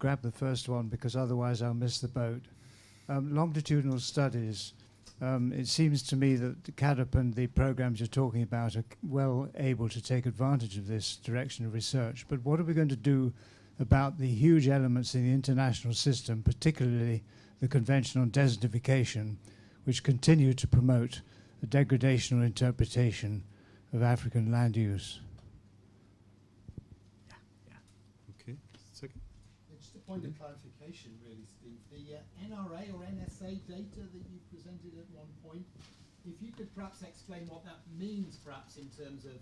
grab the first one because otherwise I'll miss the boat. Longitudinal studies. It seems to me that the CADP and the programs you're talking about are well able to take advantage of this direction of research. But what are we going to do about the huge elements in the international system, particularly the Convention on Desertification, which continue to promote a degradational interpretation of African land use? Okay, second. Just a point of clarification, really, Steve. The NRA or NSA data that you presented at one point, if you could perhaps explain what that means, perhaps in terms of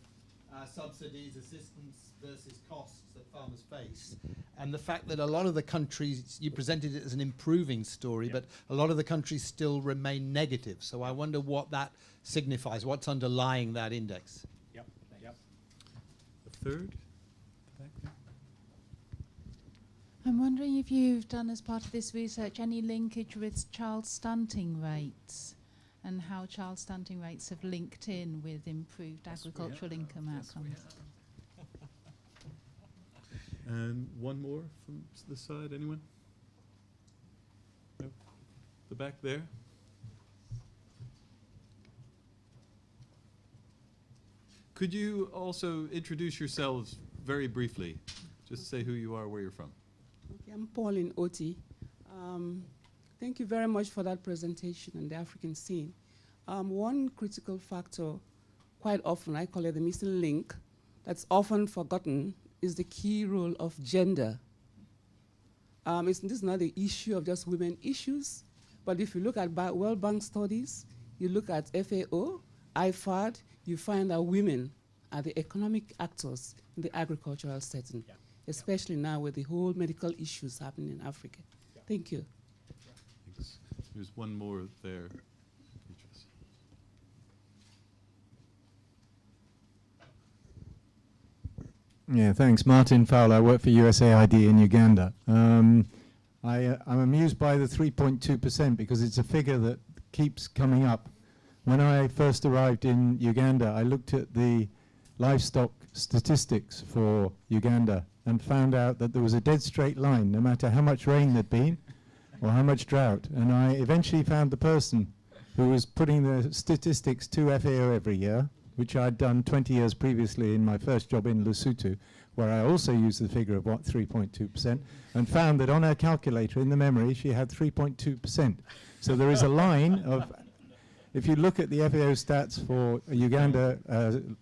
subsidies, assistance versus costs that farmers face, and the fact that a lot of the countries, you presented it as an improving story, but a lot of the countries still remain negative. So I wonder what that signifies, what's underlying that index. Yep. The third. Back there. I'm wondering if you've done, as part of this research, any linkage with child stunting rates and how child stunting rates have linked in with improved agricultural income outcomes. And one more from the side, anyone? No? The back there? Could you also introduce yourselves very briefly? Just say who you are, where you're from. Okay, I'm Pauline Oti. Thank you very much for that presentation on the African scene. One critical factor, quite often, I call it the missing link, that's often forgotten, is the key role of gender. This is not the issue of just women issues, but if you look at World Bank studies, you look at FAO, IFAD, you find that women are the economic actors in the agricultural setting, especially now with the whole medical issues happening in Africa. Thank you. Thanks. There's one more there. Yeah, thanks. Martin Fowler. I work for USAID in Uganda. I'm amused by the 3.2% because it's a figure that keeps coming up. When I first arrived in Uganda, I looked at the livestock statistics for Uganda and found out that there was a dead straight line, no matter how much rain there'd been or how much drought. And I eventually found the person who was putting the statistics to FAO every year, which I'd done 20 years previously in my first job in Lesotho, where I also used the figure of, 3.2%, and found that on her calculator in the memory, she had 3.2%. So there is a line of, if you look at the FAO stats for Uganda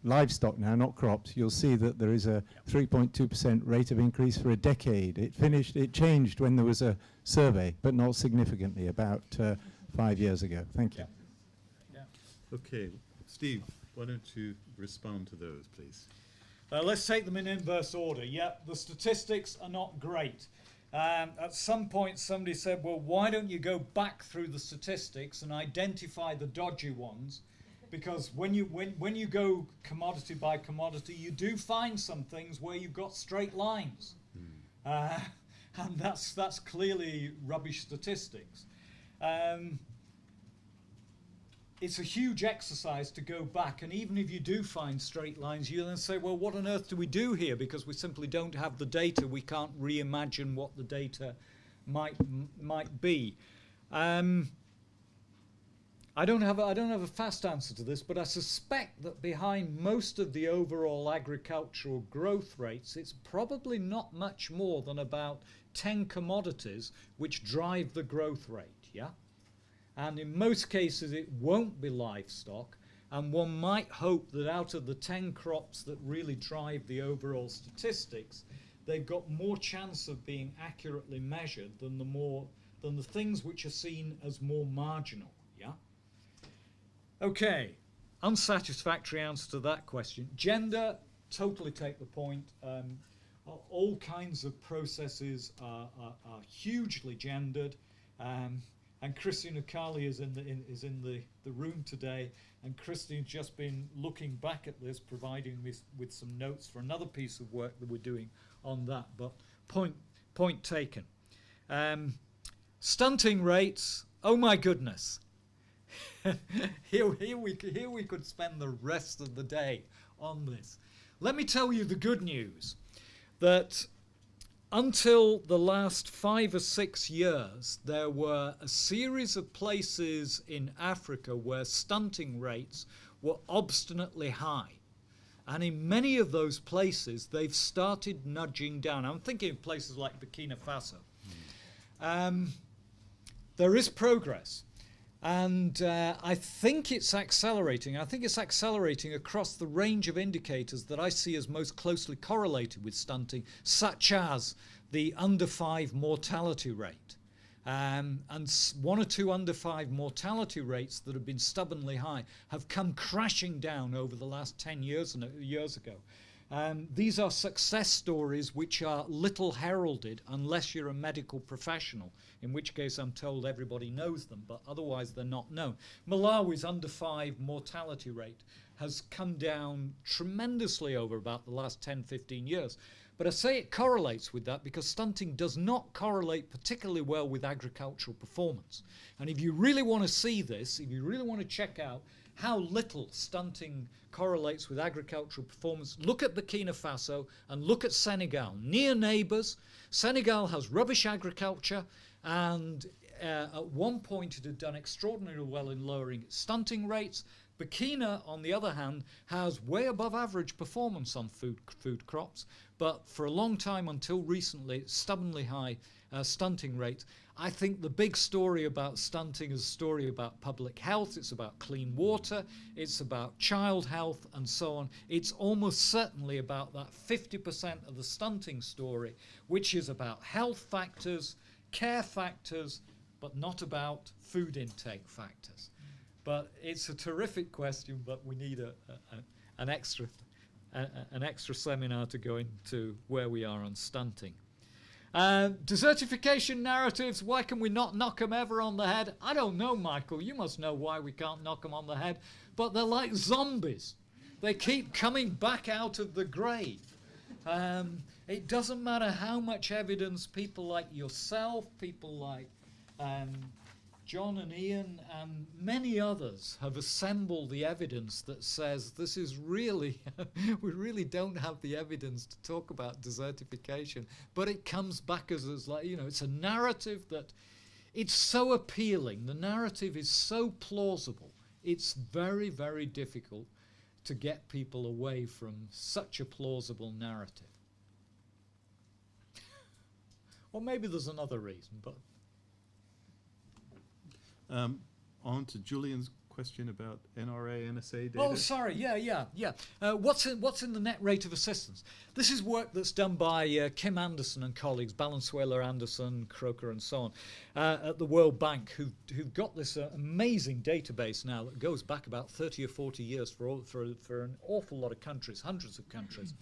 livestock now, not crops, you'll see that there is a 3.2% rate of increase for a decade. It changed when there was a survey, but not significantly, about 5 years ago. Thank you. Okay, Steve, why don't you respond to those, please? Let's take them in inverse order. The statistics are not great. At some point, somebody said, well, why don't you go back through the statistics and identify the dodgy ones? Because when you go commodity by commodity, you do find some things where you've got straight lines. And that's clearly rubbish statistics. It's a huge exercise to go back, and even if you do find straight lines, you then say, well, what on earth do we do here? Because we simply don't have the data. We can't reimagine what the data might be. I don't have a fast answer to this, but I suspect that behind most of the overall agricultural growth rates, it's probably not much more than about 10 commodities which drive the growth rate, And in most cases, it won't be livestock. And one might hope that out of the 10 crops that really drive the overall statistics, they've got more chance of being accurately measured than the things which are seen as more marginal. Okay, unsatisfactory answer to that question. Gender, totally take the point. All kinds of processes are hugely gendered. And Christine Ukali is in the room today, and Christine's just been looking back at this, providing me with some notes for another piece of work that we're doing on that. But point taken. Stunting rates. Oh my goodness! here we could spend the rest of the day on this. Let me tell you the good news, that until the last 5 or 6 years, there were a series of places in Africa where stunting rates were obstinately high. And in many of those places, they've started nudging down. I'm thinking of places like Burkina Faso. There is progress. And I think it's accelerating. I think it's accelerating across the range of indicators that I see as most closely correlated with stunting, such as the under 5 mortality rate. And 1 or 2 under 5 mortality rates that have been stubbornly high have come crashing down over the last 10 years ago. These are success stories which are little heralded unless you're a medical professional, in which case I'm told everybody knows them, but otherwise they're not known. Malawi's under 5 mortality rate has come down tremendously over about the last 10, 15 years. But I say it correlates with that because stunting does not correlate particularly well with agricultural performance. And if you really want to see this, if you really want to check out how little stunting correlates with agricultural performance, look at Burkina Faso and look at Senegal. Near neighbours. Senegal has rubbish agriculture, and at one point it had done extraordinarily well in lowering its stunting rates. Burkina, on the other hand, has way above average performance on food crops, but for a long time until recently, stubbornly high stunting rates. I think the big story about stunting is a story about public health. It's about clean water. It's about child health and so on. It's almost certainly about that 50% of the stunting story, which is about health factors, care factors, but not about food intake factors. But it's a terrific question, but we need an extra seminar to go into where we are on stunting. Desertification narratives, why can we not knock them ever on the head? I don't know, Michael. You must know why we can't knock them on the head. But they're like zombies. They keep coming back out of the grave. It doesn't matter how much evidence people like yourself, people like John and Ian and many others have assembled the evidence that says this is really, we really don't have the evidence to talk about desertification, but it comes back as like, you know, it's a narrative that it's so appealing. The narrative is so plausible. It's very, very difficult to get people away from such a plausible narrative. Or maybe there's another reason, but on to Julian's question about NRA, NSA data. oh, sorry, yeah. What's in the net rate of assistance? This is work that's done by Kim Anderson and colleagues, Balanzuela, Anderson, Croker, and so on, at the World Bank, who've got this amazing database now that goes back about 30 or 40 years for an awful lot of countries, hundreds of countries.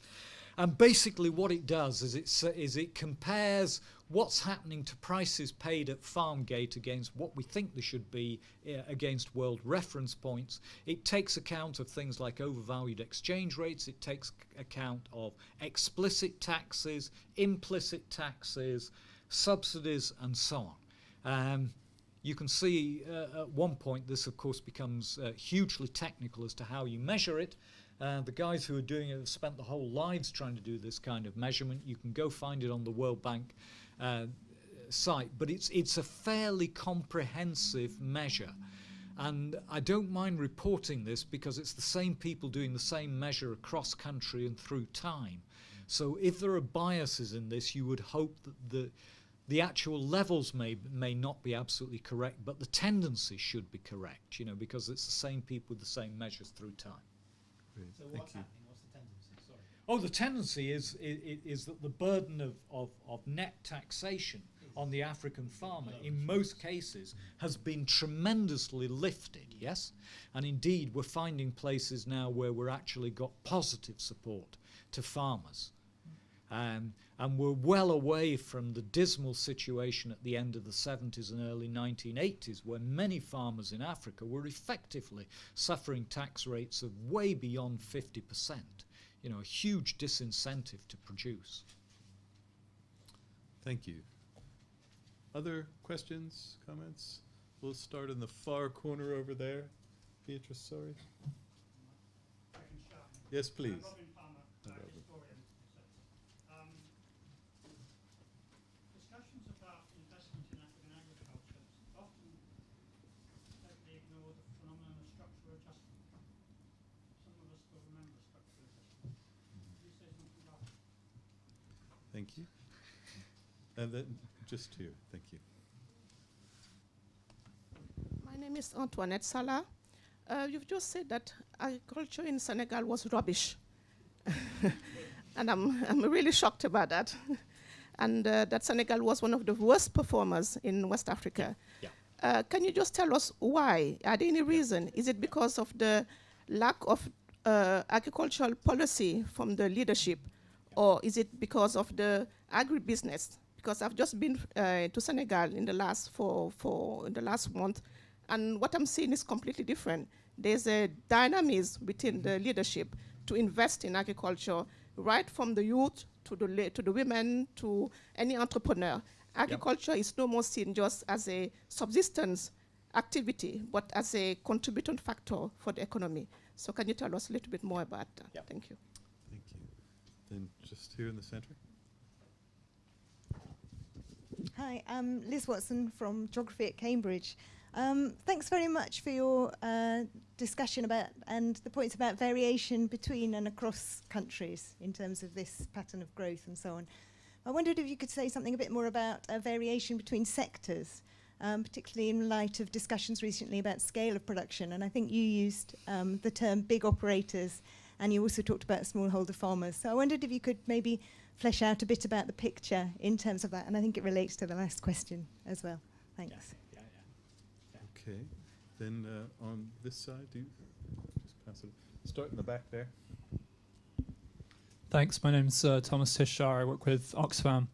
And basically what it does is it compares what's happening to prices paid at farm gate against what we think they should be against world reference points. It takes account of things like overvalued exchange rates. It takes account of explicit taxes, implicit taxes, subsidies, and so on. You can see at one point this, of course, becomes hugely technical as to how you measure it. The guys who are doing it have spent the whole lives trying to do this kind of measurement. You can go find it on the World Bank site, but it's a fairly comprehensive measure. And I don't mind reporting this because it's the same people doing the same measure across country and through time. So if there are biases in this, you would hope that the actual levels may not be absolutely correct, but the tendency should be correct, you know, because it's the same people with the same measures through time. Great, So thank what's you. happening? What's the tendency? Sorry. Oh, the tendency is that the burden of net taxation on the African farmer in most cases has been tremendously lifted, yes? And indeed we're finding places now where we're actually got positive support to farmers. And we're well away from the dismal situation at the end of the 70s and early 1980s when many farmers in Africa were effectively suffering tax rates of way beyond 50%. You know, a huge disincentive to produce. Thank you. Other questions, comments? We'll start in the far corner over there. Beatrice, sorry. Yes, please. phenomenon of structural adjustment. Some of us still remember structural adjustment. Could you say something about it? Thank you. And then just here, thank you. My name is Antoinette Salah. You've just said that agriculture in Senegal was rubbish. And I'm really shocked about that. And that Senegal was one of the worst performers in West Africa. Yeah. Can you just tell us why? Are there any reason? Is it because of the lack of agricultural policy from the leadership? Or is it because of the agribusiness? Because I've just been to Senegal in the last in the last month, and what I'm seeing is completely different. There's a dynamism within the leadership to invest in agriculture, right from the youth to the women to any entrepreneur. Agriculture is no more seen just as a subsistence activity, but as a contributing factor for the economy. So can you tell us a little bit more about that? Yep. Thank you. Thank you. Then just here in the center. Hi, I'm Liz Watson from Geography at Cambridge. Thanks very much for your discussion about and the points about variation between and across countries in terms of this pattern of growth and so on. I wondered if you could say something a bit more about variation between sectors, particularly in light of discussions recently about scale of production. And I think you used the term big operators, and you also talked about smallholder farmers. So I wondered if you could maybe flesh out a bit about the picture in terms of that. And I think it relates to the last question as well. Thanks. Okay. Then on this side, do you just pass it? Start in the back there. Thanks. My name's Thomas Tishar. I work with Oxfam.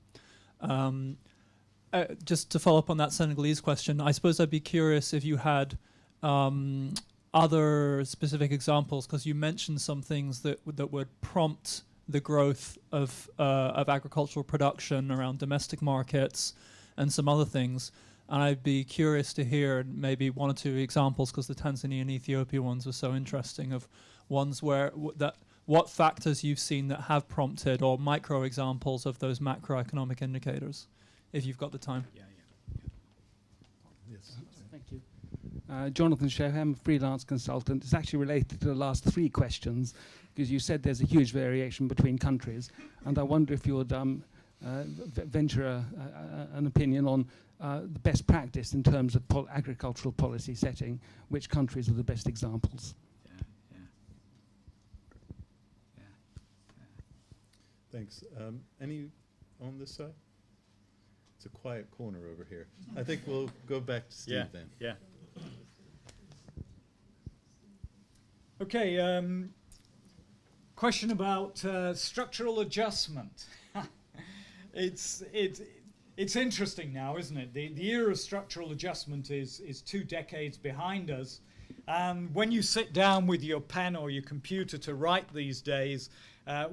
Just to follow up on that Senegalese question, I suppose I'd be curious if you had other specific examples, because you mentioned some things that would prompt the growth of agricultural production around domestic markets and some other things. And I'd be curious to hear maybe one or two examples, because the Tanzania and Ethiopia ones were so interesting, of ones where what factors you've seen that have prompted, or micro examples of those macroeconomic indicators, if you've got the time. Yes. Thank you. Jonathan Sheham, freelance consultant. It's actually related to the last three questions, because you said there's a huge variation between countries, and I wonder if you would venture an opinion on the best practice in terms of agricultural policy setting. Which countries are the best examples? Thanks. Any on this side? It's a quiet corner over here. I think we'll go back to Steve then. Yeah. Okay. Question about structural adjustment. It's interesting now, isn't it? The era of structural adjustment is 2 decades behind us. And when you sit down with your pen or your computer to write these days,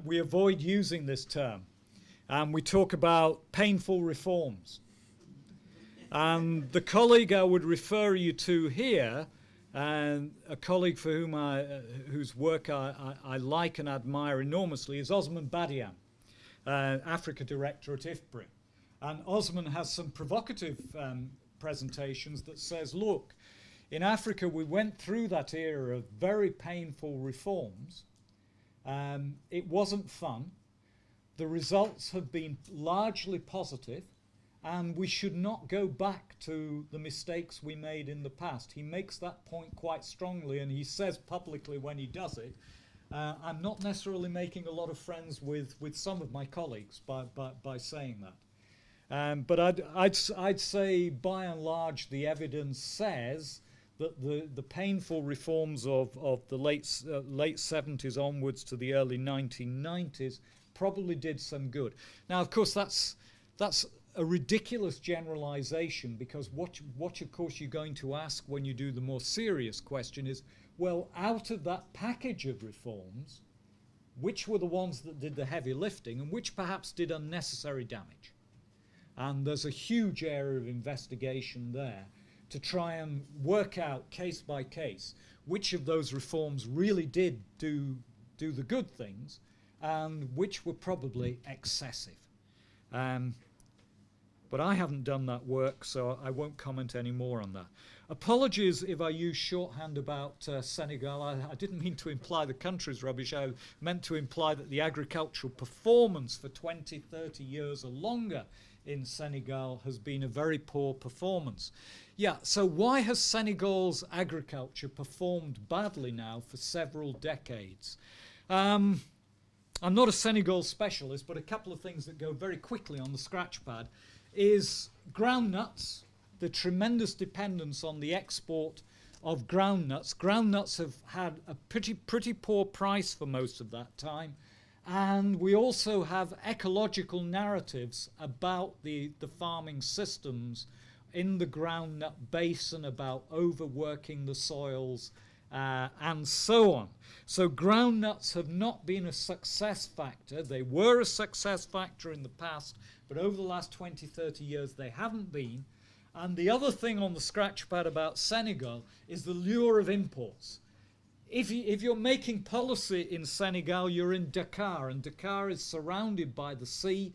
we avoid using this term. We talk about painful reforms. And the colleague I would refer you to here, and a colleague for whom whose work I like and admire enormously, is Osman Badian, Africa Director at IFPRI. And Osman has some provocative presentations that says, look, in Africa we went through that era of very painful reforms. It wasn't fun. The results have been largely positive, and we should not go back to the mistakes we made in the past. He makes that point quite strongly, and he says publicly when he does it, I'm not necessarily making a lot of friends with some of my colleagues by saying that. But I'd say by and large the evidence says that the painful reforms of the late 70s onwards to the early 1990s probably did some good. Now, of course, that's a ridiculous generalization, because what of course you're going to ask when you do the more serious question is, well, out of that package of reforms, which were the ones that did the heavy lifting and which perhaps did unnecessary damage? And there's a huge area of investigation there to try and work out case by case which of those reforms really did do the good things and which were probably excessive. But I haven't done that work, so I won't comment any more on that. Apologies if I use shorthand about Senegal. I didn't mean to imply the country's rubbish. I meant to imply that the agricultural performance for 20, 30 years or longer in Senegal has been a very poor performance. Yeah, so why has Senegal's agriculture performed badly now for several decades? I'm not a Senegal specialist, but a couple of things that go very quickly on the scratch pad is groundnuts, the tremendous dependence on the export of groundnuts. Groundnuts have had a pretty poor price for most of that time. And we also have ecological narratives about the farming systems in the groundnut basin, about overworking the soils and so on. So groundnuts have not been a success factor. They were a success factor in the past, but over the last 20, 30 years they haven't been. And the other thing on the scratch pad about Senegal is the lure of imports. If you're making policy in Senegal, you're in Dakar, and Dakar is surrounded by the sea.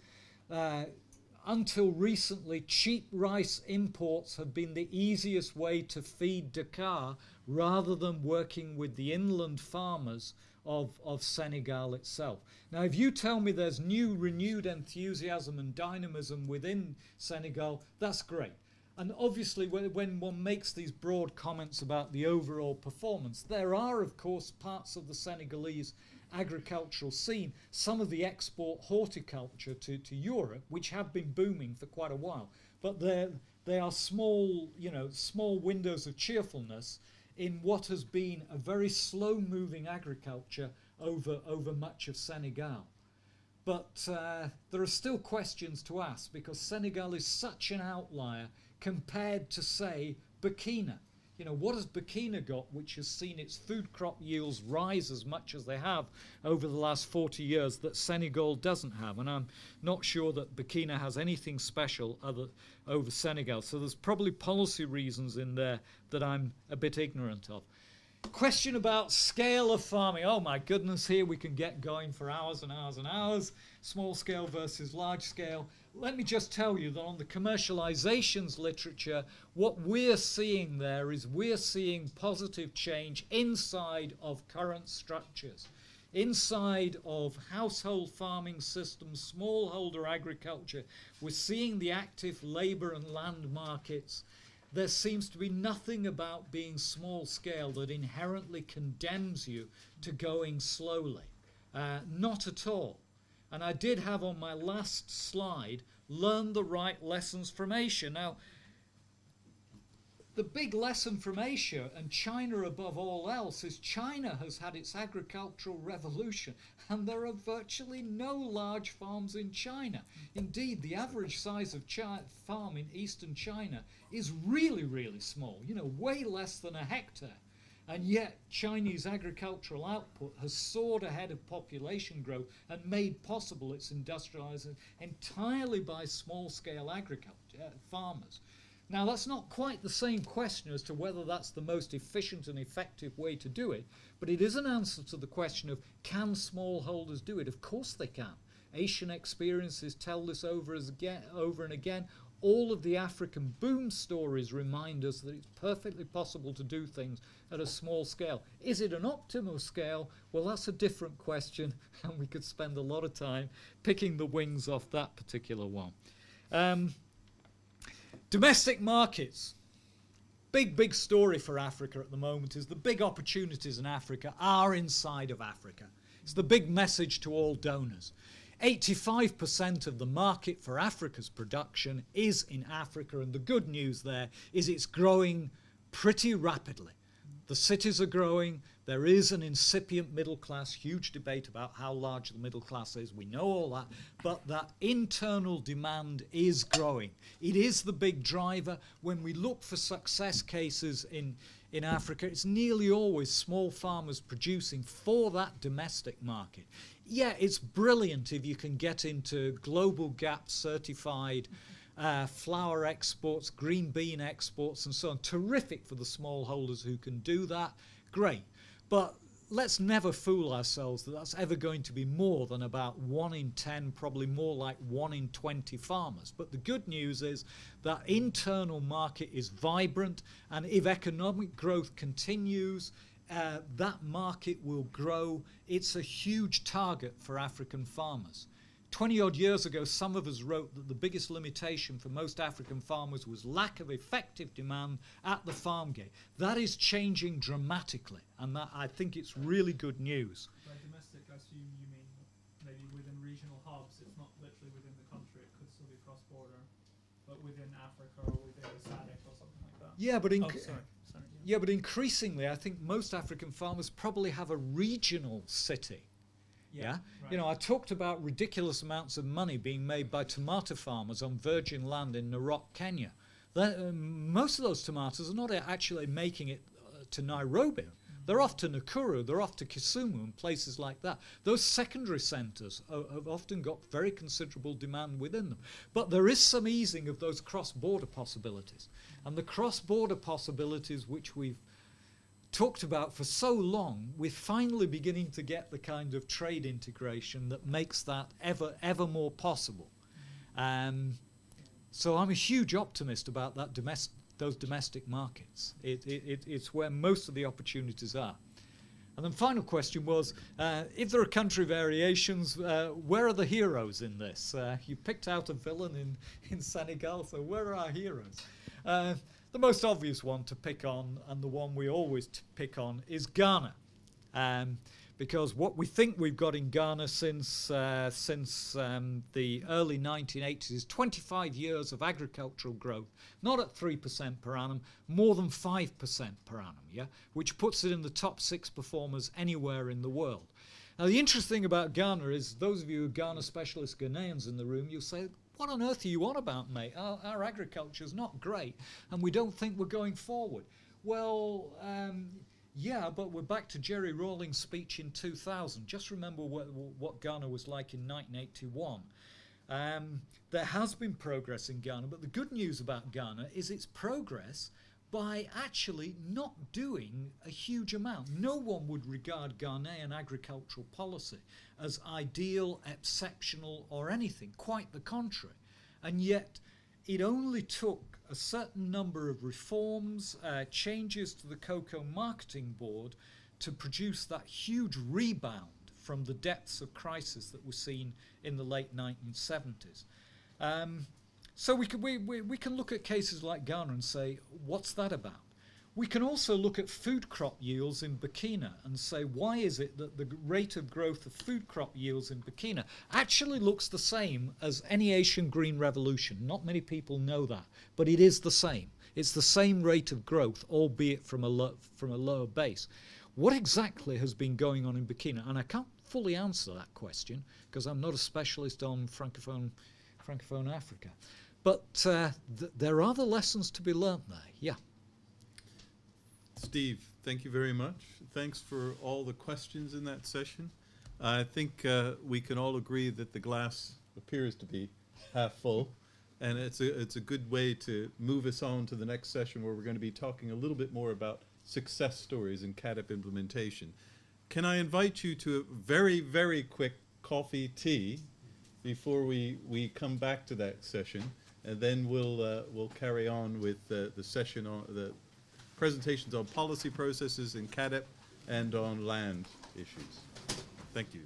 Until recently, cheap rice imports have been the easiest way to feed Dakar, rather than working with the inland farmers of Senegal itself. Now, if you tell me there's renewed enthusiasm and dynamism within Senegal, that's great. And obviously, when one makes these broad comments about the overall performance, there are, of course, parts of the Senegalese agricultural scene, some of the export horticulture to Europe, which have been booming for quite a while. But they are small, small windows of cheerfulness in what has been a very slow-moving agriculture over much of Senegal. But there are still questions to ask, because Senegal is such an outlier compared to, say, Burkina. What has Burkina got which has seen its food crop yields rise as much as they have over the last 40 years that Senegal doesn't have? And I'm not sure that Burkina has anything special over Senegal. So there's probably policy reasons in there that I'm a bit ignorant of. Question about scale of farming. Oh my goodness, here we can get going for hours and hours and hours. Small scale versus large scale. Let me just tell you that on the commercializations literature, what we're seeing there is we're seeing positive change inside of current structures. Inside of household farming systems, smallholder agriculture, we're seeing the active labor and land markets. There seems to be nothing about being small scale that inherently condemns you to going slowly. Not at all. And I did have on my last slide, learn the right lessons from Asia. Now, the big lesson from Asia, and China above all else, is China has had its agricultural revolution, and there are virtually no large farms in China. Indeed, the average size of farm in eastern China is really, really small, way less than a hectare. And yet, Chinese agricultural output has soared ahead of population growth and made possible its industrialization entirely by small-scale agriculture farmers. Now, that's not quite the same question as to whether that's the most efficient and effective way to do it, but it is an answer to the question of, can smallholders do it? Of course they can. Asian experiences tell this over and again. All of the African boom stories remind us that it's perfectly possible to do things at a small scale. Is it an optimal scale? Well, that's a different question, and we could spend a lot of time picking the wings off that particular one. Domestic markets. Big story for Africa at the moment is the big opportunities in Africa are inside of Africa. It's the big message to all donors. 85% of the market for Africa's production is in Africa, and the good news there is it's growing pretty rapidly. The cities are growing. There is an incipient middle class, huge debate about how large the middle class is. We know all that, but that internal demand is growing. It is the big driver. When we look for success cases in Africa, it's nearly always small farmers producing for that domestic market. Yeah, it's brilliant if you can get into Global Gap certified flour exports, green bean exports, and so on. Terrific for the smallholders who can do that. Great. But let's never fool ourselves that that's ever going to be more than about 1 in 10, probably more like 1 in 20 farmers. But the good news is that internal market is vibrant, and if economic growth continues, that market will grow. It's a huge target for African farmers. 20-odd years ago, some of us wrote that the biggest limitation for most African farmers was lack of effective demand at the farm gate. That is changing dramatically, and that, I think it's really good news. By domestic, I assume you mean maybe within regional hubs. It's not literally within the country. It could still be cross-border, but within Africa or within SADC or something like that. Yeah, but sorry. Yeah, but increasingly, I think most African farmers probably have a regional city. Yeah. Right. You know, I talked about ridiculous amounts of money being made by tomato farmers on virgin land in Narok, Kenya. Most of those tomatoes are not actually making it to Nairobi. They're off to Nakuru, they're off to Kisumu and places like that. Those secondary centres have often got very considerable demand within them. But there is some easing of those cross-border possibilities. And the cross-border possibilities which we've talked about for so long, we're finally beginning to get the kind of trade integration that makes that ever more possible. So I'm a huge optimist about that those domestic markets. It's where most of the opportunities are. And then final question was, if there are country variations, where are the heroes in this? You picked out a villain in Senegal, so where are our heroes? The most obvious one to pick on, and the one we always pick on, is Ghana. Because what we think we've got in Ghana since the early 1980s is 25 years of agricultural growth, not at 3% per annum, more than 5% per annum, yeah? Which puts it in the top 6 performers anywhere in the world. Now, the interesting thing about Ghana is, those of you who are Ghana specialist Ghanaians in the room, you'll say, what on earth are you on about, mate? Our agriculture is not great, and we don't think we're going forward. Well, yeah, but we're back to Jerry Rawlings' speech in 2000. Just remember what Ghana was like in 1981. There has been progress in Ghana, but the good news about Ghana is its progress by actually not doing a huge amount. No one would regard Ghanaian agricultural policy as ideal, exceptional, or anything, quite the contrary. And yet, it only took a certain number of reforms, changes to the Cocoa Marketing Board to produce that huge rebound from the depths of crisis that was seen in the late 1970s. So we can look at cases like Ghana and say, what's that about? We can also look at food crop yields in Burkina and say, why is it that the rate of growth of food crop yields in Burkina actually looks the same as any Asian Green Revolution? Not many people know that, but it is the same. It's the same rate of growth, albeit from a lower base. What exactly has been going on in Burkina? And I can't fully answer that question because I'm not a specialist on Francophone Africa. But there are the lessons to be learnt there, yeah. Steve, thank you very much. Thanks for all the questions in that session. I think we can all agree that the glass appears to be half full, and it's a good way to move us on to the next session where we're going to be talking a little bit more about success stories in CAADP implementation. Can I invite you to a very, very quick coffee tea before we come back to that session, and then we'll carry on with the session on the presentations on policy processes in CAADP and on land issues. Thank you.